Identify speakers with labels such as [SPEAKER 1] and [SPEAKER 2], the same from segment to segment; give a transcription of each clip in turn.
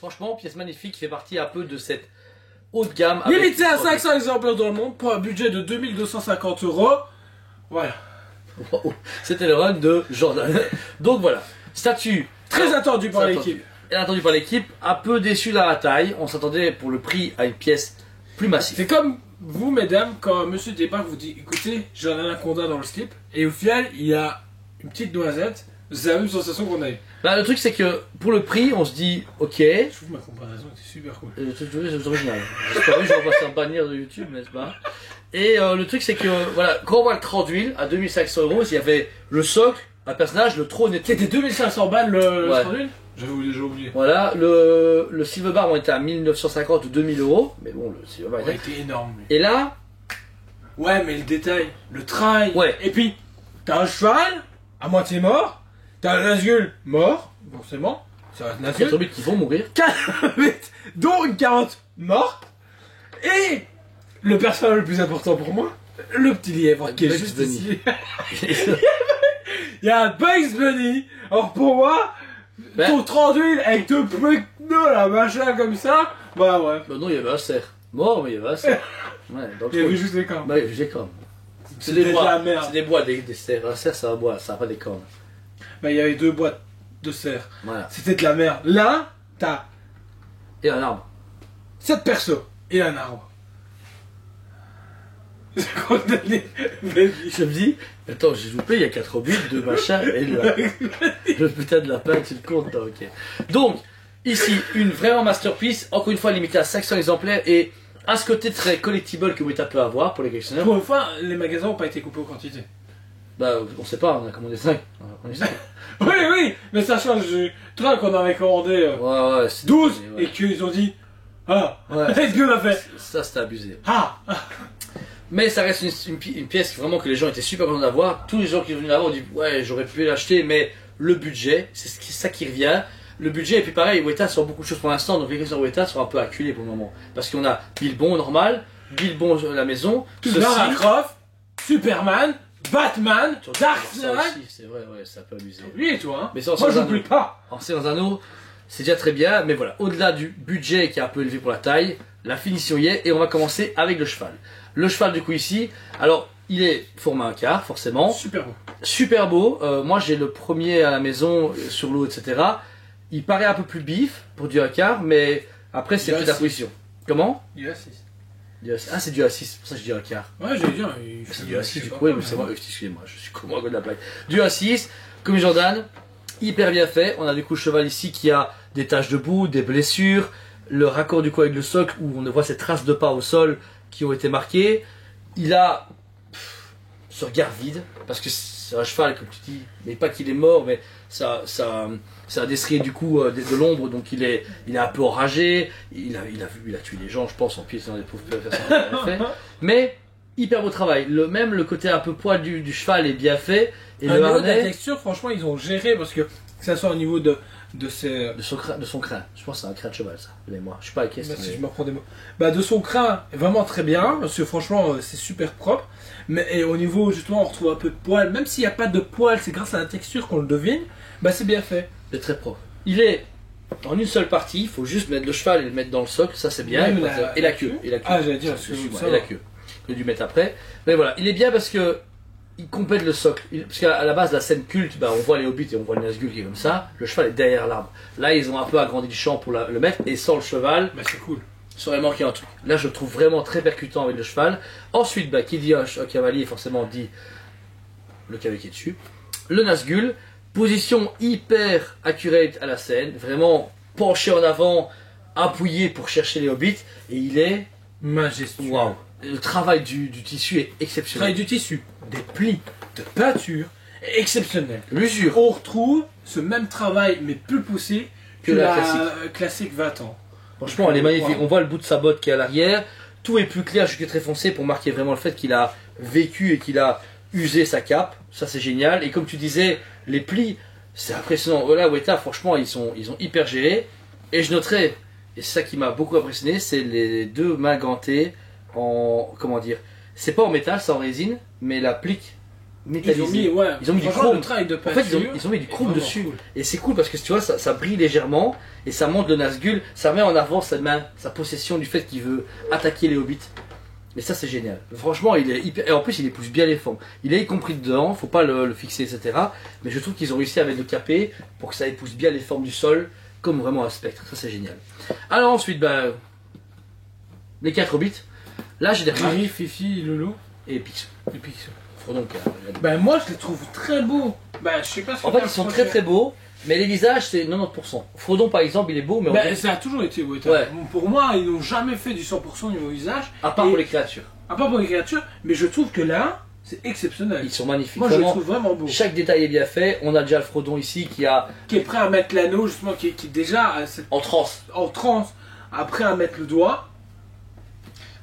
[SPEAKER 1] Franchement, pièce magnifique qui fait partie un peu de cette haut de gamme.
[SPEAKER 2] Limité à 500 exemplaires dans le monde pour un budget de 2250 €. Voilà.
[SPEAKER 1] Wow. C'était le run de Jordan. Donc voilà, statut
[SPEAKER 2] Très attendu par l'équipe.
[SPEAKER 1] Et attendu par l'équipe, un peu déçu dans la taille. On s'attendait pour le prix à une pièce plus massive.
[SPEAKER 2] C'est comme vous, mesdames, quand monsieur Départ vous dit écoutez, j'ai un anaconda dans le slip, et au final, il y a une petite noisette. C'est la même sensation qu'on a eu.
[SPEAKER 1] Bah, le truc, c'est que pour le prix, on se dit ok.
[SPEAKER 2] Je trouve que ma comparaison était super cool.
[SPEAKER 1] Le truc, c'est original. J'espère que je vais pas faire bannir de YouTube, n'est-ce pas? Et le truc, c'est que voilà, quand on voit le 30 d'huile à 2500 €, il y avait le socle, un personnage, le trône était.
[SPEAKER 2] C'était 2500 balles le
[SPEAKER 1] Ouais.
[SPEAKER 2] Strandul. J'avais déjà oublié.
[SPEAKER 1] Voilà, le Silver Bar, on était à 1950 ou 2000 €. Mais bon, le Silver Bar
[SPEAKER 2] Il
[SPEAKER 1] était.
[SPEAKER 2] était énorme. Lui.
[SPEAKER 1] Et là,
[SPEAKER 2] Ouais, mais le détail, le trail.
[SPEAKER 1] Ouais.
[SPEAKER 2] Et puis, t'as un cheval à moitié mort. T'as un Nazgûl mort, forcément. Ça va être
[SPEAKER 1] il y a
[SPEAKER 2] Nazgûl.
[SPEAKER 1] 4 bits qui vont mourir.
[SPEAKER 2] 4 dont une carotte morte. Et le personnage le plus important pour moi, le petit lièvre qui est
[SPEAKER 1] Bugs
[SPEAKER 2] juste
[SPEAKER 1] Bunny.
[SPEAKER 2] ici. Il y a un Bugs Bunny. Alors pour moi,
[SPEAKER 1] Ben-
[SPEAKER 2] ton 30 d'huile avec deux pneus là, machin comme ça, bah ouais.
[SPEAKER 1] Bah non, il y avait un cerf. Mort, mais il y avait un cerf. Ouais, dans le
[SPEAKER 2] Il y avait
[SPEAKER 1] trou.
[SPEAKER 2] juste les cornes.
[SPEAKER 1] Bah, j'ai comme. C'est
[SPEAKER 2] C'était
[SPEAKER 1] des
[SPEAKER 2] de
[SPEAKER 1] bois.
[SPEAKER 2] la merde.
[SPEAKER 1] C'est des bois, des cerfs. Un cerf, c'est un bois, ça n'a pas des cornes.
[SPEAKER 2] Bah il y avait deux boîtes de serre.
[SPEAKER 1] Voilà.
[SPEAKER 2] C'était de la merde. Là, t'as
[SPEAKER 1] Et un arbre.
[SPEAKER 2] 7 persos et un arbre. C'est condamné. Vas-y.
[SPEAKER 1] Je me dis, attends, j'ai loupé, il y a 4 bits, 2 machins, et le putain de lapin, tu le comptes, toi, ok. Donc, ici, une vraiment masterpiece, encore une fois limitée à 500 exemplaires, et à ce côté très collectible que Weta peut avoir pour les collectionneurs.
[SPEAKER 2] Pour une fois, les magasins n'ont pas été coupés aux quantités.
[SPEAKER 1] Bah, on sait pas, on a commandé 5. On a 5.
[SPEAKER 2] Oui, oui, mais ça change du train qu'on avait commandé
[SPEAKER 1] Ouais, c'est
[SPEAKER 2] 12
[SPEAKER 1] ouais.
[SPEAKER 2] et qu'ils ont dit ah,
[SPEAKER 1] Ouais.
[SPEAKER 2] est-ce qu'on a fait
[SPEAKER 1] Ça, c'était abusé.
[SPEAKER 2] ah,
[SPEAKER 1] Mais ça reste une pièce vraiment que les gens étaient super contents d'avoir. Tous les gens qui sont venus l'avoir ont dit ouais, j'aurais pu l'acheter, mais le budget, c'est ça qui revient. Le budget, et puis pareil, Weta sort beaucoup de choses pour l'instant, donc les questions Weta sont un peu acculés pour le moment. Parce qu'on a Bilbon normal, Bilbon à la maison,
[SPEAKER 2] Lara Croft, Superman, Batman,
[SPEAKER 1] Ça
[SPEAKER 2] Darkseid.
[SPEAKER 1] aussi, c'est vrai, ouais, ça peut abuser.
[SPEAKER 2] Lui et toi, hein.
[SPEAKER 1] Mais ça,
[SPEAKER 2] Moi
[SPEAKER 1] sans
[SPEAKER 2] j'oublie
[SPEAKER 1] anneau.
[SPEAKER 2] pas.
[SPEAKER 1] Alors c'est dans un anneau, c'est déjà très bien, mais voilà, au-delà du budget qui est un peu élevé pour la taille, la finition y est, et on va commencer avec le cheval. Le cheval du coup ici, alors il est format un quart forcément,
[SPEAKER 2] Super beau.
[SPEAKER 1] super beau, moi j'ai le premier à la maison sur l'eau etc. Il paraît un peu plus bif pour du un quart, mais après c'est
[SPEAKER 2] Du
[SPEAKER 1] plus la
[SPEAKER 2] A6.
[SPEAKER 1] position. Comment
[SPEAKER 2] Il a 6.
[SPEAKER 1] Ah c'est du A6, c'est pour ça que je dis un quart.
[SPEAKER 2] Ouais, j'allais dire.
[SPEAKER 1] C'est du A6 du coup, oui, mais c'est moi, excusez-moi, je suis comme moi de la blague. Du A6, comme Jordan, hyper bien fait. On a du coup le cheval ici qui a des taches de boue, des blessures, le raccord du coup avec le socle où on voit ces traces de pas au sol qui ont été marquées. Il a ce regard vide, parce que c'est un cheval, comme tu dis, mais pas qu'il est mort, mais ça a destrié du coup de l'ombre, donc il est un peu enragé, il a tué les gens, je pense, en pied dans les pauvres personnes. Mais hyper beau travail. Même le côté un peu poil du cheval est bien fait, et
[SPEAKER 2] Au
[SPEAKER 1] le
[SPEAKER 2] niveau de la
[SPEAKER 1] harnais
[SPEAKER 2] texture, franchement, ils ont géré parce que ça soit au niveau de ses.
[SPEAKER 1] de son crin. Je pense que c'est un crin de cheval, ça. Mais moi, je suis pas à la caisse.
[SPEAKER 2] Bah, si
[SPEAKER 1] mais-
[SPEAKER 2] je me reprends des mots. Bah, de son crin, vraiment très bien, parce que franchement, c'est super propre. Mais et au niveau, justement, on retrouve un peu de poils. Même s'il n'y a pas de poils, c'est grâce à la texture qu'on le devine. Bah, c'est bien fait.
[SPEAKER 1] C'est très propre. Il est en une seule partie, il faut juste mettre le cheval et le mettre dans le socle, ça c'est bien.
[SPEAKER 2] Même
[SPEAKER 1] et la queue.
[SPEAKER 2] Ah, j'allais dire,
[SPEAKER 1] Excuse-moi,
[SPEAKER 2] ça
[SPEAKER 1] et la
[SPEAKER 2] va.
[SPEAKER 1] queue. Je vais dû mettre après. Mais voilà, il est bien parce que il complète le socle. Parce qu'à la base, la scène culte, bah, on voit les hobbits et on voit le Nazgûl qui est comme ça. Le cheval est derrière l'arbre. Là, ils ont un peu agrandi le champ pour le mettre, et sans le cheval,
[SPEAKER 2] Bah, c'est cool.
[SPEAKER 1] ça aurait manqué un truc. Là, je le trouve vraiment très percutant avec le cheval. Ensuite, bah, qui dit un cavalier, forcément dit le cavalier qui est dessus. Le Nazgûl, position hyper accurate à la scène, vraiment penché en avant, appuyé pour chercher les hobbits, et il est
[SPEAKER 2] Majestueux.
[SPEAKER 1] waouh. Le travail du tissu est exceptionnel.
[SPEAKER 2] Travail du tissu, des plis, de peinture, exceptionnel.
[SPEAKER 1] L'usure.
[SPEAKER 2] On retrouve ce même travail, mais plus poussé que
[SPEAKER 1] Que la
[SPEAKER 2] la classique 20 ans.
[SPEAKER 1] Franchement, elle est magnifique.
[SPEAKER 2] Wow.
[SPEAKER 1] On voit le bout de sa botte qui est à l'arrière. Tout est plus clair, jusqu'à très foncé pour marquer vraiment le fait qu'il a vécu et qu'il a usé sa cape. Ça, c'est génial. Et comme tu disais, les plis, c'est impressionnant. Voilà, Weta, franchement, ils ont hyper géré. Et je noterai, et c'est ça qui m'a beaucoup impressionné, c'est les deux mains gantées en, comment dire, c'est pas en métal, c'est en résine, mais la plique métallisé. Ils ont mis du
[SPEAKER 2] franchement,
[SPEAKER 1] chrome.
[SPEAKER 2] le travail de
[SPEAKER 1] En fait,
[SPEAKER 2] peinture
[SPEAKER 1] ils ont mis du
[SPEAKER 2] est
[SPEAKER 1] chrome
[SPEAKER 2] vraiment
[SPEAKER 1] dessus.
[SPEAKER 2] cool.
[SPEAKER 1] Et c'est cool parce que tu vois, ça brille légèrement et ça montre le Nazgûl. Ça met en avant sa possession du fait qu'il veut attaquer les hobbits. Et ça, c'est génial. Franchement, il est hyper. Et en plus, il épouse bien les formes. Il est y compris dedans, faut pas le fixer, etc. Mais je trouve qu'ils ont réussi à mettre le capé pour que ça épouse bien les formes du sol, comme vraiment un spectre. Ça, c'est génial. Alors, ensuite, les 4 hobbits. Là, j'ai des
[SPEAKER 2] Harry, Fifi, Lolo
[SPEAKER 1] et Picsou.
[SPEAKER 2] et Picsou.
[SPEAKER 1] Donc,
[SPEAKER 2] Moi, je les trouve très beaux. Je sais pas ce que
[SPEAKER 1] en fait,
[SPEAKER 2] t'as
[SPEAKER 1] ils sont
[SPEAKER 2] reproché.
[SPEAKER 1] très très beaux, mais les visages, c'est 90%. Frodon, par exemple, il est beau, mais on dirait-
[SPEAKER 2] Ça a toujours été beau.
[SPEAKER 1] Ouais.
[SPEAKER 2] Pour moi, ils n'ont jamais fait du 100% niveau visage.
[SPEAKER 1] à part
[SPEAKER 2] Et-
[SPEAKER 1] pour les créatures.
[SPEAKER 2] À part pour les créatures, mais je trouve que là, c'est exceptionnel.
[SPEAKER 1] Ils sont magnifiques.
[SPEAKER 2] Moi, je le
[SPEAKER 1] Vraiment,
[SPEAKER 2] trouve vraiment beau.
[SPEAKER 1] chaque détail est bien fait. On a déjà le Frodon ici qui a
[SPEAKER 2] Qui est prêt à mettre l'anneau, justement, qui est déjà
[SPEAKER 1] en transe.
[SPEAKER 2] en transe, après à mettre le doigt.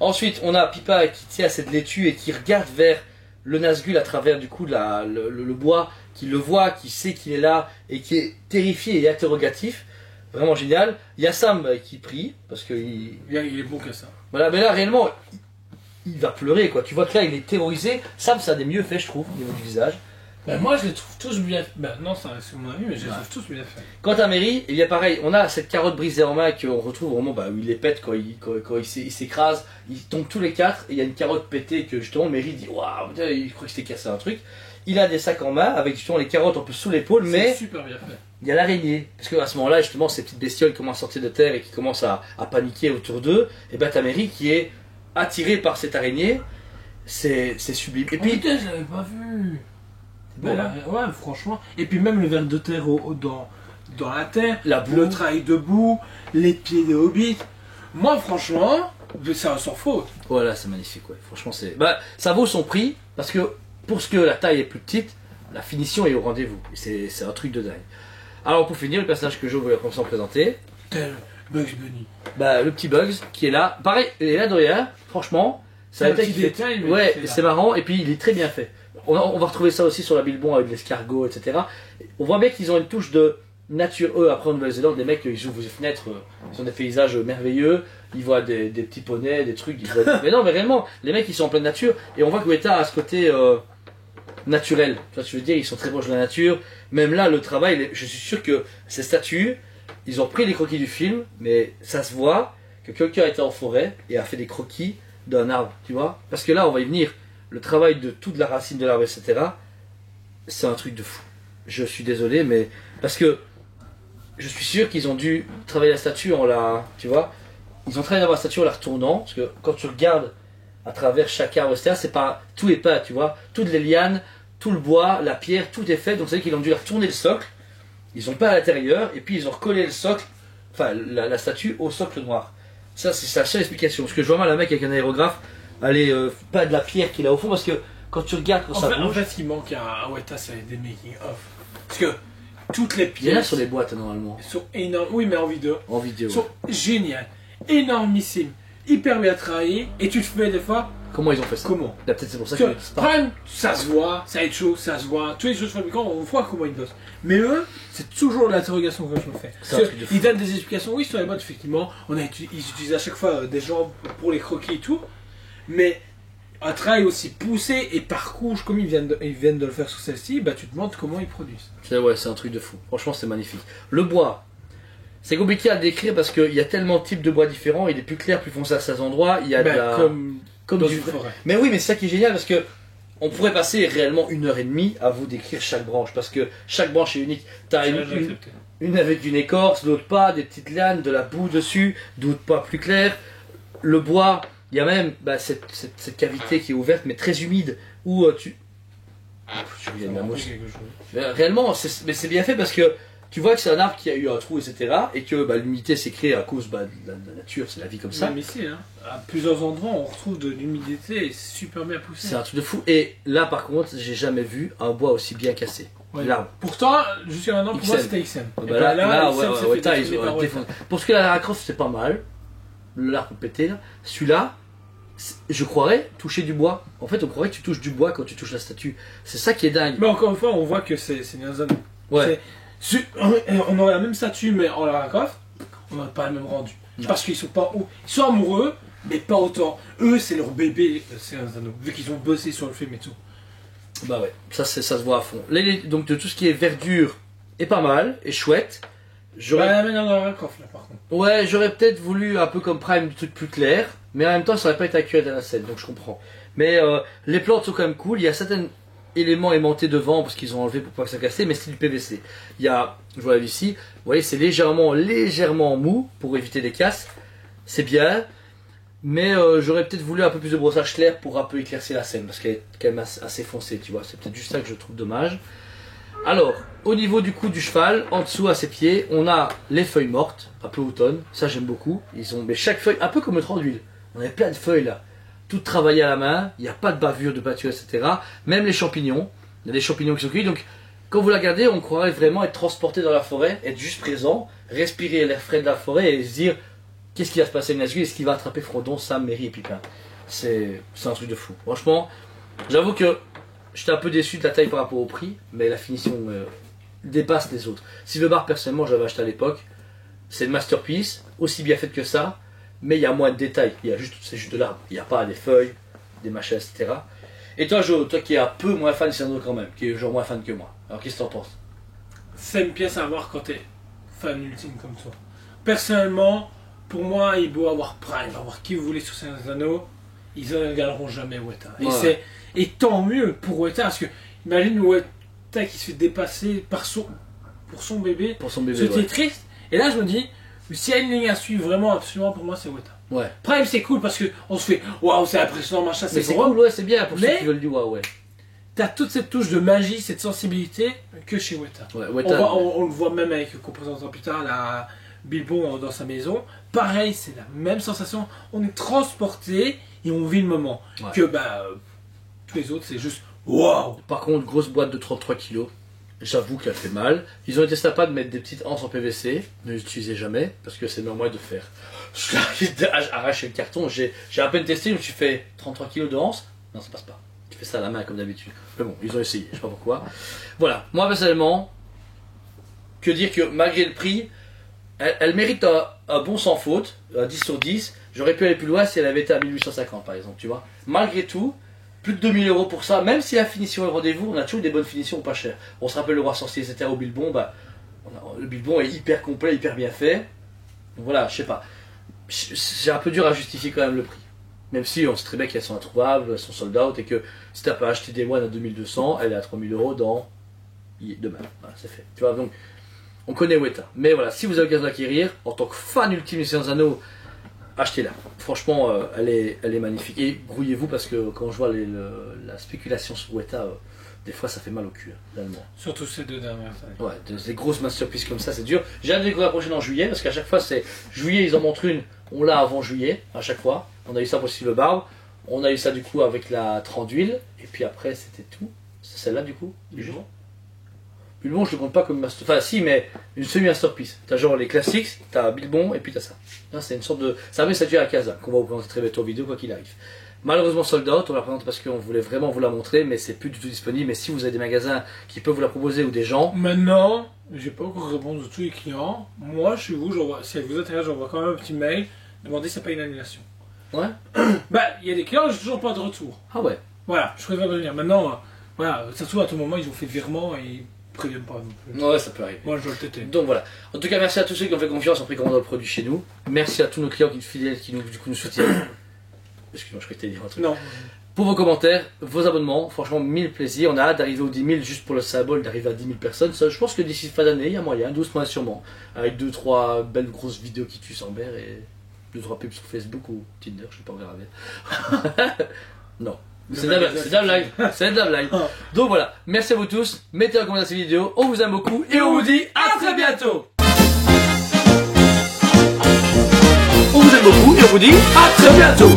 [SPEAKER 1] Ensuite, on a Pippa qui tient cette laitue et qui regarde vers le Nazgûl à travers du coup le bois, qui le voit, qui sait qu'il est là et qui est terrifié et interrogatif. Vraiment génial. Il y a Sam qui prie parce que
[SPEAKER 2] Il est bon que ça.
[SPEAKER 1] voilà, mais là réellement il va pleurer quoi. Tu vois que là il est terrorisé. Sam ça a des mieux fait je trouve au niveau du visage.
[SPEAKER 2] Moi, je les trouve tous bien. Non, ça c'est mon avis, mais je les trouve tous bien faits.
[SPEAKER 1] Quant à Merry, il y a pareil, on a cette carotte brisée en main qu'on retrouve au moment où il les pète quand il s'écrase, ils tombent tous les 4 et il y a une carotte pétée que justement Merry dit waouh, putain, il croit que c'était cassé un truc. Il a des sacs en main avec justement les carottes un peu sous l'épaule, mais
[SPEAKER 2] C'est super bien fait.
[SPEAKER 1] il y a l'araignée. Parce qu'à ce moment-là, justement, ces petites bestioles commencent à sortir de terre et qui commencent à paniquer autour d'eux. Et ben t'as Merry qui est attiré par cette araignée. C'est sublime. Et puis,
[SPEAKER 2] putain, je l'avais pas vu.
[SPEAKER 1] bon, hein.
[SPEAKER 2] Ouais, franchement. Et puis même le ver de terre dans la terre,
[SPEAKER 1] La boue.
[SPEAKER 2] le travail debout, les pieds des hobbits. Moi, franchement, c'est un sans faute.
[SPEAKER 1] Voilà, c'est magnifique, ouais. Franchement, ça vaut son prix parce que pour ce que la taille est plus petite, la finition est au rendez-vous. C'est un truc de dingue. Alors, pour finir, le personnage que je voulais commencer à présenter,
[SPEAKER 2] Tel Bugs Bunny.
[SPEAKER 1] le petit Bugs qui est là. Pareil, il est là de rien, franchement.
[SPEAKER 2] C'est un
[SPEAKER 1] détail
[SPEAKER 2] petit
[SPEAKER 1] qui fait-
[SPEAKER 2] détail, mais
[SPEAKER 1] Ouais,
[SPEAKER 2] c'est là.
[SPEAKER 1] c'est marrant et puis il est très bien fait. On va retrouver ça aussi sur la Bilbon avec l'escargot, etc. On voit bien qu'ils ont une touche de nature. Eux, après en Nouvelle-Zélande, les mecs, ils ouvrent les fenêtres, ils ont des paysages merveilleux, ils voient des petits poneys, des trucs. Mais non, mais réellement, les mecs, ils sont en pleine nature et on voit que Weta a ce côté naturel. Tu vois ce que je veux dire, ils sont très proches de la nature. Même là, le travail, je suis sûr que ces statues, ils ont pris les croquis du film, mais ça se voit que quelqu'un était en forêt et a fait des croquis d'un arbre, tu vois. Parce que là, on va y venir. Le travail de toute la racine de l'arbre, etc., c'est un truc de fou. Je suis désolé, mais parce que je suis sûr qu'ils ont dû travailler la statue en la, tu vois, ils ont travaillé la statue en la retournant, parce que quand tu regardes à travers chaque arbre, etc., c'est pas tout est peint, tu vois, toutes les lianes, tout le bois, la pierre, tout est fait. Donc c'est vrai qu'ils ont dû retourner le socle. Ils ont peint à l'intérieur et puis ils ont recollé le socle, enfin la statue au socle noir. Ça c'est sa seule explication. Parce que je vois mal un mec avec un aérographe aller pas de la pierre qu'il a au fond parce que quand tu regardes quand ça
[SPEAKER 2] En
[SPEAKER 1] bouge,
[SPEAKER 2] fait, ce qui manque à Weta, c'est des making-of. Parce que toutes les
[SPEAKER 1] il y en a
[SPEAKER 2] pièces
[SPEAKER 1] sur les boîtes normalement,
[SPEAKER 2] sont énormes. Oui, mais en vidéo.
[SPEAKER 1] en vidéo.
[SPEAKER 2] Sont géniales, énormissimes, hyper bien travaillées. Et tu te fais des fois,
[SPEAKER 1] Comment ils ont fait ça?
[SPEAKER 2] comment
[SPEAKER 1] Là, peut-être c'est pour ça
[SPEAKER 2] Parce
[SPEAKER 1] que
[SPEAKER 2] que,
[SPEAKER 1] c'est pas-
[SPEAKER 2] prime, ça se voit, ça va être chaud, ça se voit. Tous les choses fabricants, on voit comment ils bossent. Mais eux, c'est toujours l'interrogation que je me fais.
[SPEAKER 1] C'est un
[SPEAKER 2] Parce
[SPEAKER 1] truc de
[SPEAKER 2] que
[SPEAKER 1] fou.
[SPEAKER 2] ils donnent des explications. Oui, sur les boîtes, effectivement, ils utilisent à chaque fois des gens pour les croquis et tout. Mais un travail aussi poussé et par couche, comme ils viennent de le faire sur celle-ci, bah, tu te demandes comment ils produisent.
[SPEAKER 1] Ouais, c'est un truc de fou. Franchement, c'est magnifique. Le bois, c'est compliqué à décrire parce qu'il y a tellement de types de bois différents. Il est plus clair, plus foncé à certains endroits. Il y a de
[SPEAKER 2] Bah,
[SPEAKER 1] la...
[SPEAKER 2] comme
[SPEAKER 1] du
[SPEAKER 2] dans une
[SPEAKER 1] vrai.
[SPEAKER 2] forêt.
[SPEAKER 1] Mais oui, mais c'est ça qui est génial parce que on pourrait passer réellement 1h30 à vous décrire chaque branche parce que chaque branche est unique. T'as une avec une écorce, l'autre pas, des petites lianes, de la boue dessus, d'autres pas plus claires. Le bois, il y a même cette cavité qui est ouverte mais très humide où tu. Je viens de la mouche. Mais réellement, mais c'est bien fait parce que tu vois que c'est un arbre qui a eu un trou, etc. Et que l'humidité s'est créée à cause de la nature, c'est la vie comme ça.
[SPEAKER 2] Même ici, hein, à plusieurs endroits, on retrouve de l'humidité et c'est super bien poussé.
[SPEAKER 1] C'est un truc de fou. Et là, par contre, j'ai jamais vu un bois aussi bien cassé.
[SPEAKER 2] Ouais.
[SPEAKER 1] L'arbre.
[SPEAKER 2] Pourtant, jusqu'à maintenant, pour moi,
[SPEAKER 1] XM.
[SPEAKER 2] c'était XM.
[SPEAKER 1] Bah
[SPEAKER 2] Et
[SPEAKER 1] là,
[SPEAKER 2] bah
[SPEAKER 1] là,
[SPEAKER 2] XM s'est fait
[SPEAKER 1] Weta,
[SPEAKER 2] défoncer
[SPEAKER 1] ils ont
[SPEAKER 2] par Weta.
[SPEAKER 1] défoncé. Pour ce que la Lara Croft, c'est pas mal. L'arbre pété, là. Celui-là, je croirais toucher du bois. En fait, on croirait que tu touches du bois quand tu touches la statue. C'est ça qui est dingue.
[SPEAKER 2] Mais encore une fois, on voit que c'est Nielsen.
[SPEAKER 1] Ouais.
[SPEAKER 2] On aurait la même statue, mais en Lara Croft, on n'aurait pas le même rendu.
[SPEAKER 1] Non.
[SPEAKER 2] Parce qu'ils sont pas hauts. Ils sont amoureux, mais pas autant. Eux, c'est leur bébé, c'est un anneau. Vu qu'ils ont bossé sur le film et tout.
[SPEAKER 1] Bah ouais, ça se voit à fond. Donc de tout ce qui est verdure est pas mal, est chouette.
[SPEAKER 2] Bah, maintenant dans le coffre là par contre.
[SPEAKER 1] Ouais, j'aurais peut-être voulu un peu comme Prime, du truc plus clair, mais en même temps ça aurait pas été accurate à la scène, donc je comprends. Mais les plantes sont quand même cool, il y a certains éléments aimantés devant parce qu'ils ont enlevé pour pas que ça casse, mais c'est du PVC. Il y a, je vous l'avais ici, vous voyez c'est légèrement mou pour éviter des casses, c'est bien, mais j'aurais peut-être voulu un peu plus de brossage clair pour un peu éclaircir la scène, parce qu'elle est quand même assez foncée, tu vois, c'est peut-être juste ça que je trouve dommage. Alors, au niveau du cou du cheval, en dessous à ses pieds, on a les feuilles mortes, un peu automne, ça j'aime beaucoup. Mais chaque feuille, un peu comme le tronc d'huile, on avait plein de feuilles là, toutes travaillées à la main, il n'y a pas de bavure, de pâture, etc. Même les champignons, il y a des champignons qui sont cueillis, donc quand vous la regardez, on croirait vraiment être transporté dans la forêt, être juste présent, respirer l'air frais de la forêt et se dire qu'est-ce qui va se passer avec Nazgûl, est-ce qu'il va attraper Frodon, Sam, Merry et Pipin. C'est un truc de fou. Franchement, j'avoue que j'étais un peu déçu de la taille par rapport au prix, mais la finition dépasse les autres. Silverbar, personnellement, j'avais acheté à l'époque. C'est une masterpiece, aussi bien faite que ça, mais il y a moins de détails. C'est juste de l'arbre. Il n'y a pas des feuilles, des machins, etc. Et toi, Jo, toi qui es un peu moins fan de Cyrano quand même, qui est genre moins fan que moi. Alors qu'est-ce que t'en penses?
[SPEAKER 2] C'est une pièce à voir quand t'es fan ultime comme toi. Personnellement, pour moi, il doit avoir Prime, avoir qui vous voulez sur Seigneur des Anneaux, ils ne régaleront jamais Weta.
[SPEAKER 1] Ouais.
[SPEAKER 2] Et tant mieux pour Weta, parce que imagine Weta qui se fait dépasser pour son bébé.
[SPEAKER 1] Pour son bébé,
[SPEAKER 2] C'était
[SPEAKER 1] ouais.
[SPEAKER 2] triste. Et là, je me dis, s'il y a une ligne à suivre vraiment, absolument, pour moi, c'est Weta.
[SPEAKER 1] Ouais.
[SPEAKER 2] Prime, c'est cool parce qu'on se fait, waouh, c'est impressionnant, machin,
[SPEAKER 1] Mais
[SPEAKER 2] c'est
[SPEAKER 1] c'est
[SPEAKER 2] gros.
[SPEAKER 1] cool, ouais, c'est bien pour ceux
[SPEAKER 2] Mais-
[SPEAKER 1] qui veulent du waouh, ouais.
[SPEAKER 2] T'as toute cette touche de magie, cette sensibilité que chez Weta.
[SPEAKER 1] Ouais,
[SPEAKER 2] On,
[SPEAKER 1] Weta,
[SPEAKER 2] on le voit même avec, qu'on présentera plus tard, la Bilbo dans sa maison. Pareil, c'est la même sensation. On est transporté et on vit le moment.
[SPEAKER 1] Ouais.
[SPEAKER 2] Que tous les autres, c'est juste waouh.
[SPEAKER 1] Par contre, grosse boîte de 33 kilos. J'avoue qu'elle fait mal. Ils ont été sympas de mettre des petites anses en PVC. Ne les utilisez jamais parce que c'est le moyen de faire. Arracher le carton. J'ai à peine testé. Je me suis fait 33 kilos de anse. Non, ça passe pas. Tu fais ça à la main comme d'habitude. Mais bon, ils ont essayé. Je sais pas pourquoi. Voilà. Moi personnellement, que dire que malgré le prix, elle mérite un bon sans faute, un 10 sur 10. J'aurais pu aller plus loin si elle avait été à 1850 par exemple, tu vois. Malgré tout, plus de 2000 € pour ça, même si la finition est au rendez-vous, on a toujours des bonnes finitions pas chères. On se rappelle le Roi Sorcier, etc. au Bilbon, le Bilbon est hyper complet, hyper bien fait. Donc voilà, je sais pas. C'est un peu dur à justifier quand même le prix. Même si on sait très bien qu'elles sont introuvables, elles sont sold out et que si t'as pas acheté des moines à 2200, elle est à 3000 € demain. Voilà, c'est fait. Tu vois, donc on connaît Weta. Mais voilà, si vous avez l'occasion d'acquérir, en tant que fan ultime des Seigneur des Anneaux, achetez-la. Franchement, elle est magnifique. Et grouillez-vous parce que quand je vois la spéculation sur Weta, des fois ça fait mal au cul, réellement.
[SPEAKER 2] Surtout ces deux dernières années.
[SPEAKER 1] Ouais, des grosses masterpieces comme ça, c'est dur. J'ai hâte de découvrir la prochaine en juillet parce qu'à chaque fois c'est juillet, ils en montrent une, on l'a avant juillet, à chaque fois. On a eu ça pour Silver Barbe, on a eu ça du coup avec la 30 d'huile, et puis après c'était tout. C'est celle-là du coup, du jour. Bilbon, je le compte pas comme master. Enfin, si, mais une semi-masterpiece. T'as genre les classiques, t'as Bilbon, et puis t'as ça. Là, c'est une sorte de. Ça met statuer à Casa, qu'on va vous présenter très bientôt en vidéo, quoi qu'il arrive. Malheureusement, sold out, on la présente parce qu'on voulait vraiment vous la montrer, mais c'est plus du tout disponible. Mais si vous avez des magasins qui peuvent vous la proposer ou des gens.
[SPEAKER 2] Maintenant, j'ai pas encore réponse de tous les clients. Moi, chez vous, si elle vous intéresse, j'envoie quand même un petit mail. Demandez si c'est pas une annulation.
[SPEAKER 1] Ouais.
[SPEAKER 2] Il y a des clients, j'ai toujours pas de retour.
[SPEAKER 1] Ah ouais.
[SPEAKER 2] Voilà, je préfère venir. Maintenant, voilà, ça se trouve à tout moment, ils ont fait le virement et ils préviennent pas non plus.
[SPEAKER 1] Ouais, ça peut arriver.
[SPEAKER 2] Moi, je dois le têter.
[SPEAKER 1] Donc voilà. En tout cas, merci à tous ceux qui ont fait confiance en précommandant le produit chez nous. Merci à tous nos clients qui sont fidèles, qui nous soutiennent. Excuse-moi, je croyais que t'allais dire un truc.
[SPEAKER 2] Non.
[SPEAKER 1] Pour vos commentaires, vos abonnements, franchement, 1000 plaisirs. On a hâte d'arriver aux 10 000 juste pour le symbole, d'arriver à 10 000 personnes. Ça, je pense que d'ici fin d'année, il y a moyen, 12 mois sûrement. Avec 2-3 belles grosses vidéos qui tuent sans berre et 2-3 pubs sur Facebook ou Tinder, je sais pas, on verra bien. Non. C'est de la blague. C'est de la blague. Donc voilà. Merci à vous tous. Mettez un commentaire à cette vidéo. On vous aime beaucoup et on vous dit à très bientôt. On vous aime beaucoup et on vous dit à très bientôt.